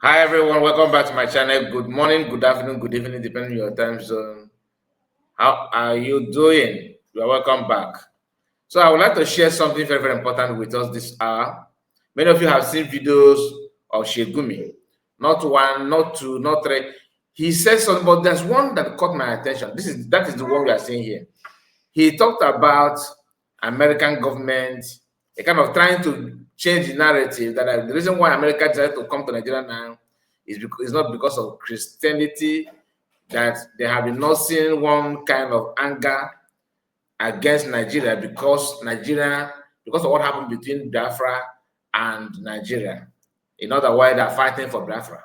Hi everyone, welcome back to my channel. Good morning, good afternoon, good evening, depending on your time zone. How are you doing? You are welcome back. So I would like to share something very, very important with us this hour. Many of you have seen videos of Gumi. Not one, not two, not three. He said something, but there's one that caught my attention. That is the one we are seeing here. He talked about American government, a kind of trying to change the narrative that the reason why America decided to come to Nigeria now is not because of Christianity, that they have been not seeing one kind of anger against Nigeria because of what happened between Biafra and Nigeria. In other words, they're fighting for Biafra.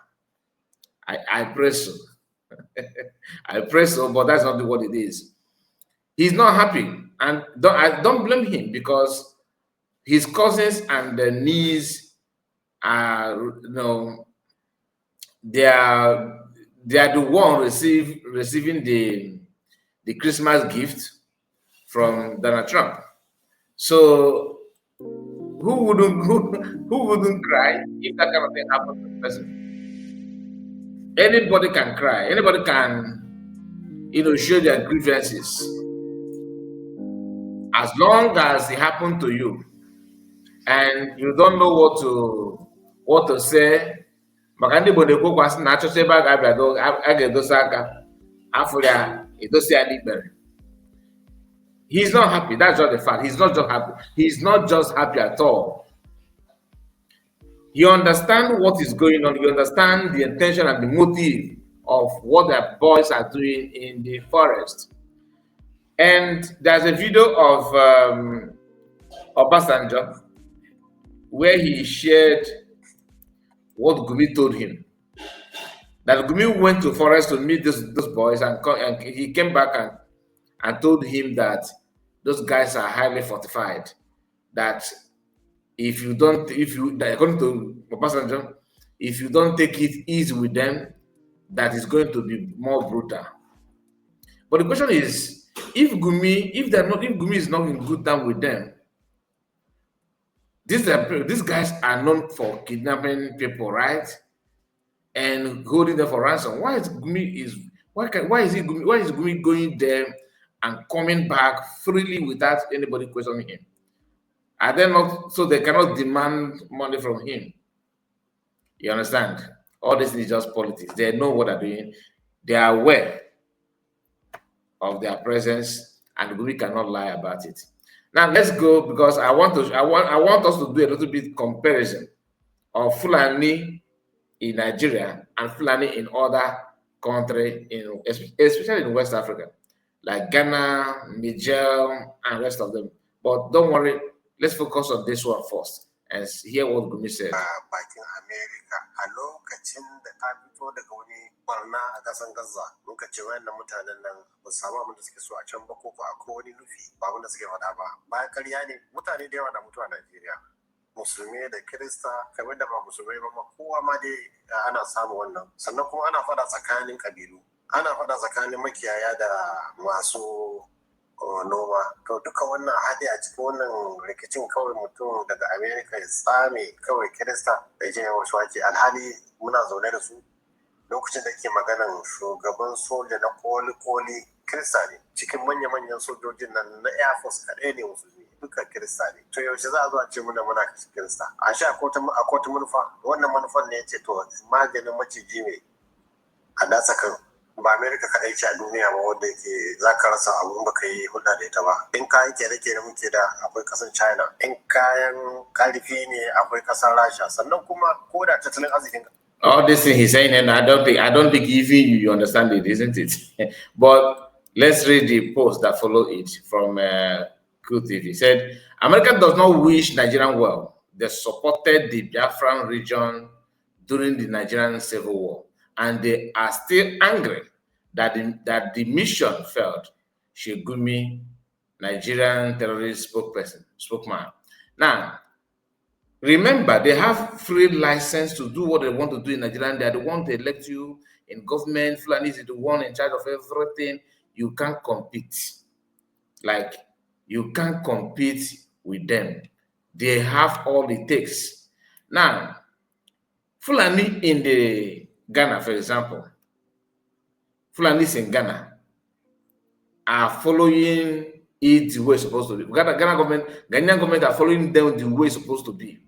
I pray so. I pray so, but that's not what it is. He's not happy, and I don't blame him because his cousins and the niece are, they are the one receiving the Christmas gift from Donald Trump. So who wouldn't cry if that kind of thing happens to a person? Anybody can cry. Anybody can, show their grievances. As long as it happened to you and you don't know what to say, maka ndị Igbo na-ekwukwa sị na achọcha ebe a ga-edosa aka afọ ya edosi ya n'ikpere. He's not happy. That's just the fact. He's not just happy. He's not just happy at all. You understand what is going on. You understand the intention and the motive of what the boys are doing in the forest. And there's a video of Obasanjo where he shared what Gumi told him. That Gumi went to forest to meet those boys, and he came back and told him that those guys are highly fortified. That according to Obasanjo, if you don't take it easy with them, that is going to be more brutal. But the question is, if Gumi is not in good time with them, these guys are known for kidnapping people, right? And holding them for ransom. Why is Gumi going there and coming back freely without anybody questioning him? Are they not so they cannot demand money from him? You understand? All this is just politics. They know what they're doing. They are aware of their presence, and Gumi cannot lie about it. Now let's go, because I want us to do a little bit comparison of Fulani in Nigeria and Fulani in other countries, especially in West Africa, like Ghana, Niger, and rest of them. But don't worry, let's focus on this one first and hear what Gumi said. Bakin America a lokacin da ta fito daga wani barna a ƙasan Gaza, muka ce wayannan mutanen nan ba su samu abin da suke so a can ba, ko akwai wani nufi ba abin da suke faɗa ba. Bayan ƙarya ne, mutane da yawa na mutuwa a Najeriya. Musulmi da Kirista, kamar da ba musulmai ba ma, kowa ma dai ana samu wannan. Sannan kuma ana faɗa tsakanin ƙabilu, ana faɗa tsakanin makiyaya da masu noma. To duka wannan haɗe a cikin wannan rikicin, kawai mutum daga Amerika ya tsame kawai Kirista da je wasu wake, alhali muna zaune da su. Lokacin da ke maganan shugaban soja na koli Kirista ne, cikin manya-manyan sojojin nan na Air Force kaɗai ne musulmi, duka Kirista ne. To yaushe za a zo a ce muna Kirista? A sha akwai wata manufa. Wannan manufan ne ya ce to maganin maciji ne a dasa kan. Ba Amerika kaɗai ce a duniya ba wanda yake za ka rasa abun baka yi hulɗa da ita ba. In kayan kere-kere muke da, akwai ƙasar China. In kayan ƙarfi ne, akwai ƙasar Rasha. Sannan kuma ko da tattalin arzikin. All this thing he's saying, and I don't think even you understand it, isn't it? But let's read the post that followed it from QTV. He said, America does not wish Nigerian well. They supported the Biafran region during the Nigerian Civil War, and they are still angry that the mission failed. Gumi, Nigerian terrorist spokesman. Now, remember, they have free license to do what they want to do in Nigeria. They are the one to elect you in government. Fulani is the one in charge of everything. You can't compete. Like, you can't compete with them. They have all it takes. Now, Fulani in the Ghana, for example, Fulanis in Ghana are following it the way it's supposed to be. Ghanaian government are following them the way it's supposed to be.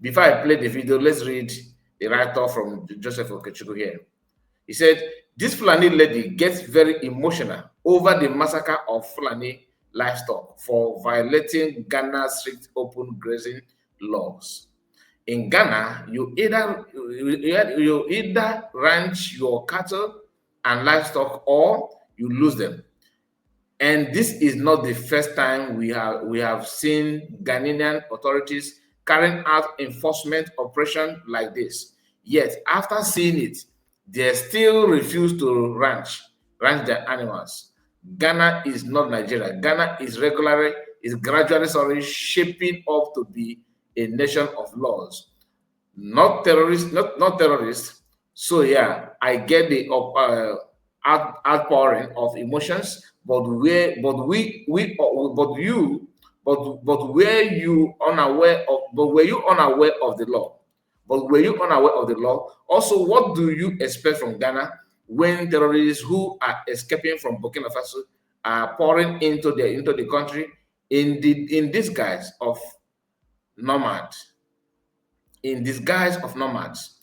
Before I play the video, let's read the write-off from Joseph Okechukwu here. He said, this Fulani lady gets very emotional over the massacre of Fulani livestock for violating Ghana's strict open grazing laws. In Ghana, you either ranch your cattle and livestock or you lose them. And this is not the first time we have seen Ghanaian authorities carrying out enforcement operation like this. Yet, after seeing it, they still refuse to ranch their animals. Ghana is not Nigeria. Ghana is gradually shaping up to be a nation of laws, not terrorists, not terrorists. So yeah, I get the outpouring of emotions, but were you unaware of the law? But were you unaware of the law? Also, what do you expect from Ghana when terrorists who are escaping from Burkina Faso are pouring into the country in disguise of nomads? In disguise of nomads.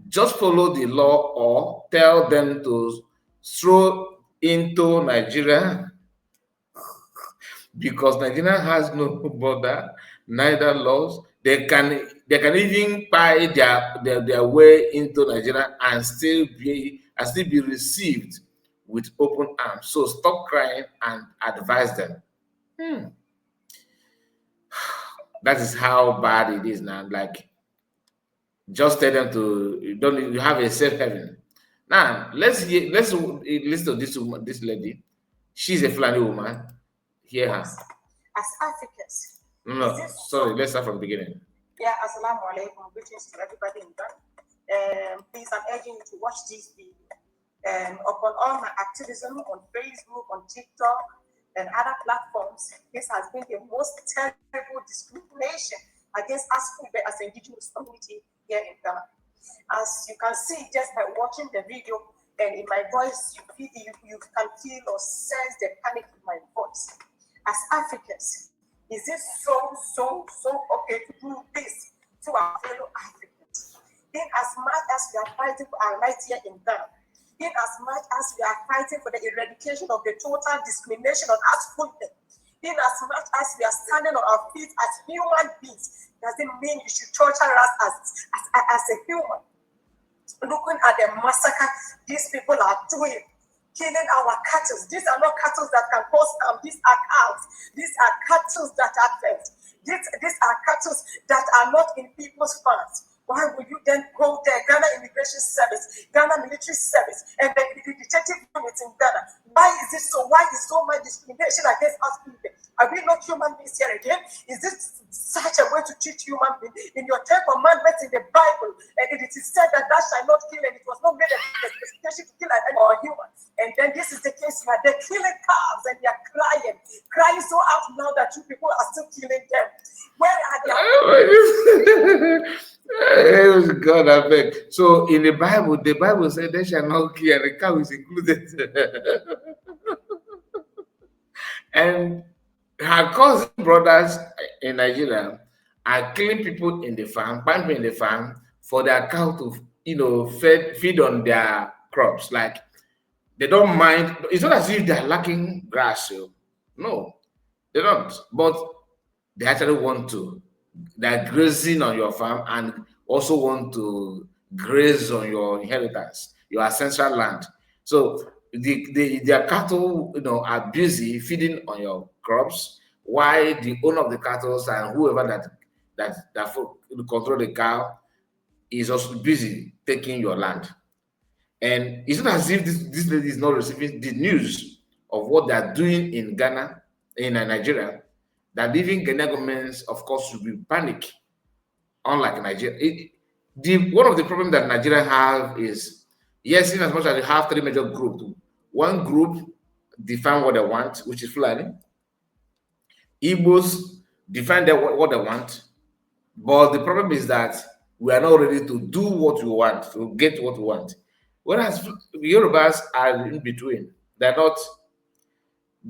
Just follow the law or tell them to stroll into Nigeria because Nigeria has no border, neither laws. They can even buy their way into Nigeria and still be received with open arms. So stop crying and advise them. That is how bad it is now. Like, just tell them to you have a safe haven. Now let's listen to this lady. She's a Fulani woman. Hear her. As Africans. No, sorry. Let's start from the beginning. Yeah, assalamu alaikum. Greetings to everybody in Ghana. Please, I'm urging you to watch this video. Upon all my activism on Facebook, on TikTok, and other platforms, this has been the most terrible discrimination against us as an indigenous community here in Ghana. As you can see just by watching the video and in my voice, you can feel or sense the panic in my voice. As Africans, is it so okay to do this to our fellow Africans? In as much as we are fighting for our rights here in Ghana, in as much as we are fighting for the eradication of the total discrimination on us fully, in as much as we are standing on our feet as human beings, doesn't mean you should torture us as a human. Looking at the massacre these people are doing, killing our cattle. These are not cattle that can cause harm. These are cows. These are cattle that are fed. These are cattle that are not in people's farms. Why would you then go there, Ghana Immigration Service, Ghana Military Service, and the detective units in Ghana? Why is it so? Why is so much discrimination against us people? Are we not human beings here again? Is this such a way to treat human beings? In your 10 commandments in the Bible, and it is said that thou shalt not kill, and it was not made a specification to kill an animal or human. And then this is the case where they're killing calves and they're crying so out now that you people are still killing them. Where are they? Oh God, I beg. So in the Bible said they shall not kill, and the cow is included. And her cousin brothers in Nigeria are killing people in the farm, pumping in the farm for their cow to feed on their crops. Like, they don't mind. It's not as if they're lacking grass. No, they don't. But they actually want to. They're grazing on your farm and also want to graze on your inheritance, your ancestral land. So their cattle, are busy feeding on your crops, while the owner of the cattle and whoever that control the cow is also busy taking your land. And it's not as if this lady is not receiving the news of what they are doing in Ghana, in Nigeria, that even Ghanaian governments, of course, should be panic. Unlike Nigeria, one of the problems that Nigeria have is, yes, in as much as you have three major groups, one group define what they want, which is Fulani. Igbos define what they want, but the problem is that we are not ready to do what we want, to get what we want. Whereas Yorubas are in between. They're not,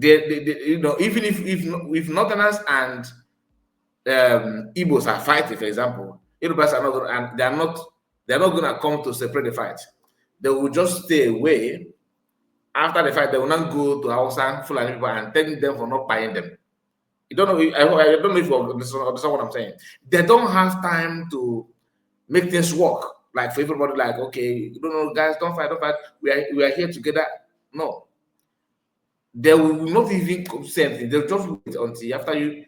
even if Northerners and Igbos are fighting, for example, Yorubas are not, and they're not going to come to separate the fight. They will just stay away. After the fight, they will not go to Hausa Fulani people and thank them for not buying them. You don't know. I don't know if you understand what I'm saying. They don't have time to make things work. Like for everybody, like, okay, you don't know, guys, don't fight, don't fight. We are here together. No, they will not even say anything. They'll just wait until after you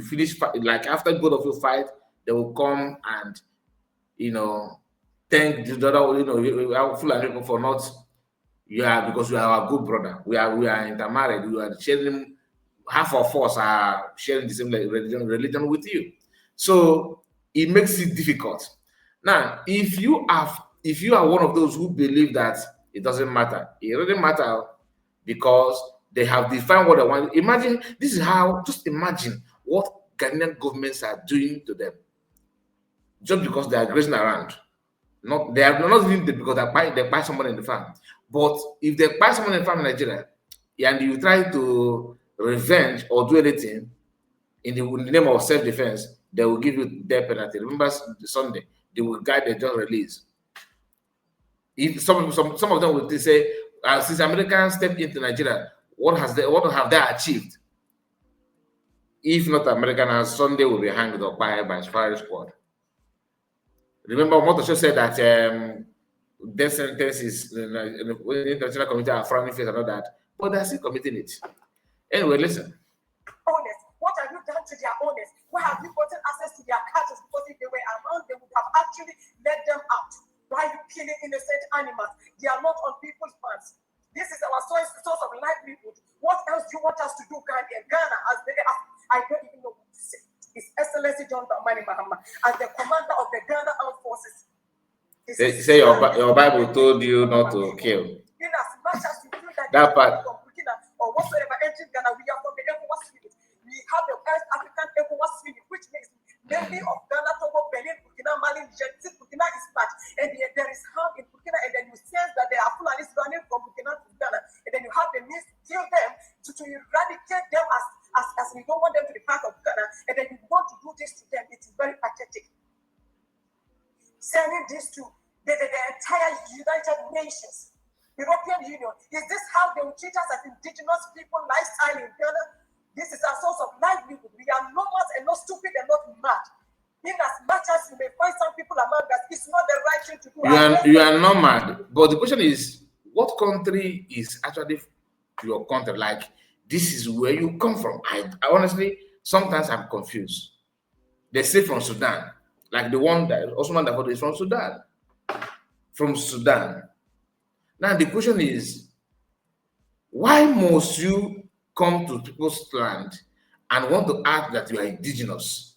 finish fight. Like after both of you fight, they will come and thank the other, Fulani people for not. Yeah, because we are our good brother. We are intermarried. We are sharing. Half of us are sharing the same religion with you, so it makes it difficult. Now, if you are one of those who believe that it doesn't matter, it really matter because they have defined what they want. Just imagine what Ghanaian governments are doing to them just because they are grazing around. Not they are not even because they buy someone in the farm. But if they buy someone in the farm in Nigeria and you try to revenge or do anything in the name of self-defense, they will give you death penalty. Remember Sunday, they will guide the just release. If some of them will say, since Americans stepped into Nigeria, what have they achieved? If not American, Sunday will be hanged up by spy squad. Remember, Motosho said that death sentences in the international community are frowning face and all that, but they're still committing it. Anyway, listen. Honest. What have you done to their owners? Why have you gotten access to their cattle? Because if they were around, they would have actually let them out. Why are you killing innocent animals? They are not on people's farms. This is our source of livelihood. What else do you want us to do, Ghana? I don't even know what to say. His Excellency John Dramani Mahama, as the commander of the Ghana Armed Forces. Say your Bible told you not to kill. In as much as you feel that part. Or whatsoever entering Ghana, we are from the ECOWAS unit. We have the West African ECOWAS unit, which makes many of Ghana, Togo, Benin, Burkina, Mali, Niger. Burkina is part, and there is harm in Burkina, and then you sense that there are Fulanis running from Burkina to Ghana, and then you have the means to kill them, to eradicate them as we don't want them to be part of Ghana, and then you want to do this to them. It is very pathetic. Sending this to the entire United Nations. European Union. Is this how they will treat us as indigenous people lifestyle in Ghana? This is our source of livelihood. We are not mad and not stupid and not mad. In as much as you may find some people among us, it's not the right thing to do. You are not mad. But the question is, what country is actually your country? Like, this is where you come from. I honestly, sometimes I'm confused. They say from Sudan. Like the one that Osman Dafod is from Sudan. From Sudan. Now, the question is, why must you come to people's land and want to act that you are indigenous?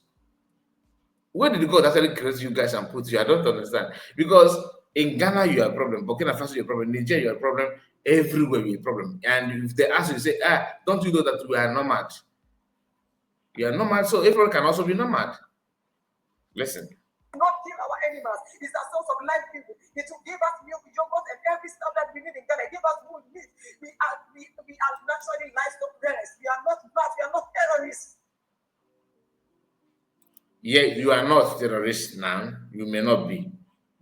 Where did God actually create you guys and put you? I don't understand. Because in Ghana, you are a problem. Burkina Faso, you are a problem. Nigeria, you are a problem. Everywhere, you are a problem. And if they ask you, say, don't you know that we are nomad? You are nomad, so everyone can also be nomad. Listen. Not kill our animals. It's a source of livelihood. It will give us milk, yogurt, and every stuff that we need in Ghana. Give us food, meat. We are naturally livestock bearers. We are not bad. We are not terrorists. Yeah, you are not terrorists now. You may not be,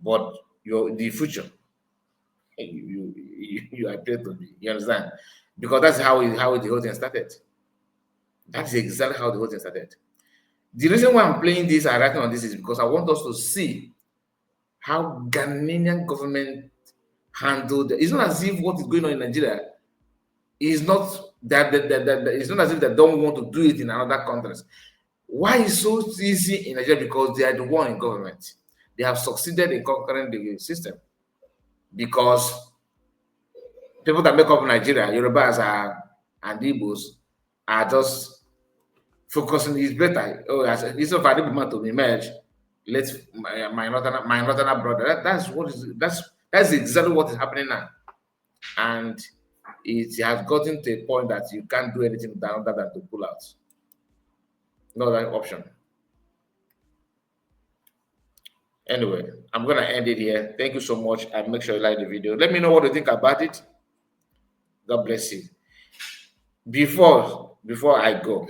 but the future. You appear to be. You understand? Because that's how the whole thing started. That's exactly how the whole thing started. The reason why I'm playing this and writing on this is because I want us to see how Ghanaian government handled it. It's not as if what is going on in Nigeria is not that it's not as if they don't want to do it in other countries. Why is so easy in Nigeria? Because they are the one in government. They have succeeded in conquering the system. Because people that make up Nigeria, Yorubas and Igbos, are just focusing is better. Oh, instead of Adibuma to emerge, let's my northern brother. That's exactly what is happening now, and it has gotten to a point that you can't do anything other than to pull out. No other option. Anyway, I'm gonna end it here. Thank you so much, and make sure you like the video. Let me know what you think about it. God bless you. Before I go,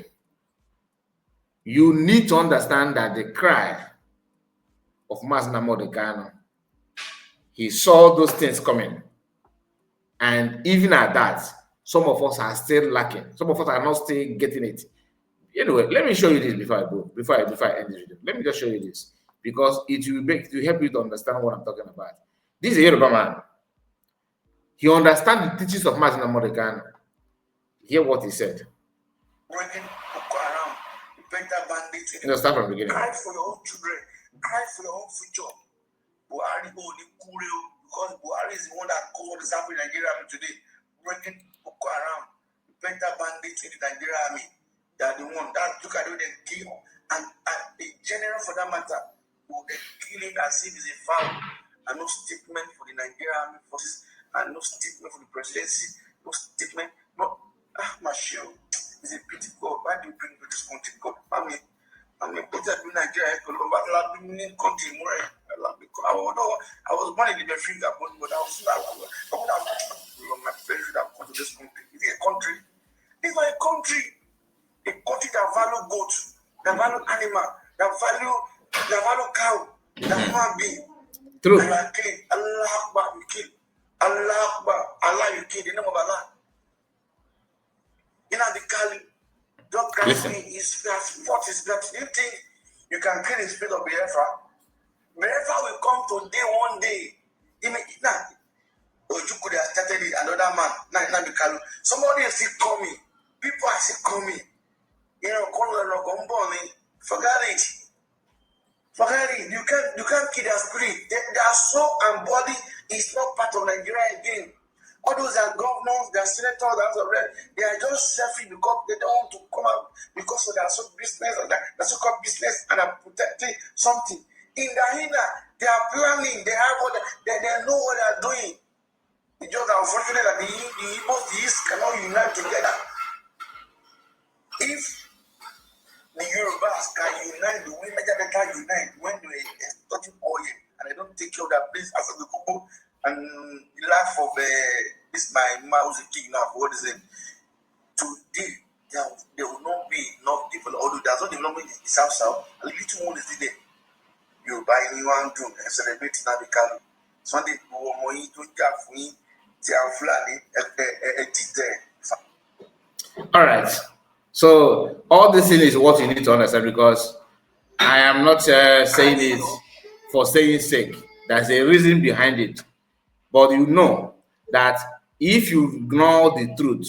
you need to understand that the cry of Mazen Modekano, he saw those things coming, and even at that, some of us are still lacking. Some of us are not still getting it. Anyway, let me show you this before I go. Before I end this video, let me just show you this because it will help you to understand what I'm talking about. This is a Yoruba man. He understands the teachings of Mazen Modekano. Hear what he said. Start from the beginning. Cry for your own children. Cry for your own future. Buhari because Buhari is the one that caused this happening in Nigeria Army today. Breaking Boko Haram, better bandits in the Nigeria Army. They are the one that look at it and kill. And the general for that matter, who they kill it as if it's a foul. And no statement for the Nigeria Army forces, and no statement for the presidency, no statement. No, Michelle, it's a pity God. Why do you bring to this country? God, I mean, better in Nigeria, country more. I was born in the Africa, but I was my parents should have come to this country. Is it a country? It's not a country. A country that value goats, that value animal, that value cow, that human being. True. Allah kill. Allah Akbar, you kill. Allah Akbar, Allah you kill. The name of Allah. You know the Kali. Don't grant me his fought his blood. You think you can kill the spirit of Biafra? Biafra will come today, one day. You could have started it, another man. Now, somebody is still coming. People are still coming. You know, forget it. Forget it. You can't kill their spirit. Their soul and body is not part of Nigeria again. All those are governors, their senators, they are just selfish because they don't want to come out because of their business and their so-called business and are protecting something. In the Hina, they are planning, they know what they are doing. It's just unfortunate that the Igbos, the East cannot unite together. If the Yorubas can unite, the women can unite when they are exporting oil and they don't take care of their place as a couple and the life of this my mouse king now, what is it? Today, there will not be enough development, although there's no development in the South, a little one is there. You buy new one doom and celebrate Navical. Sunday, Fulani, all right. So all this thing is what you need to understand because I am not saying it for saying sake. There's a reason behind it. But you know that if you ignore the truth,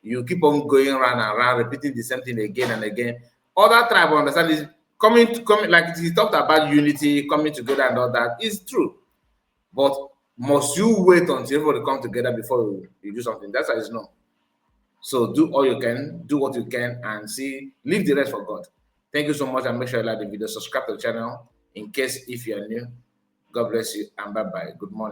you keep on going around and around, repeating the same thing again and again. Other tribe understand is coming, like he talked about unity, coming together and all that. It's true. But must you wait until everybody come together before you do something? That's how it's known. So do all you can, do what you can, and leave the rest for God. Thank you so much, and make sure you like the video, subscribe to the channel in case if you are new. God bless you, and bye-bye. Good morning.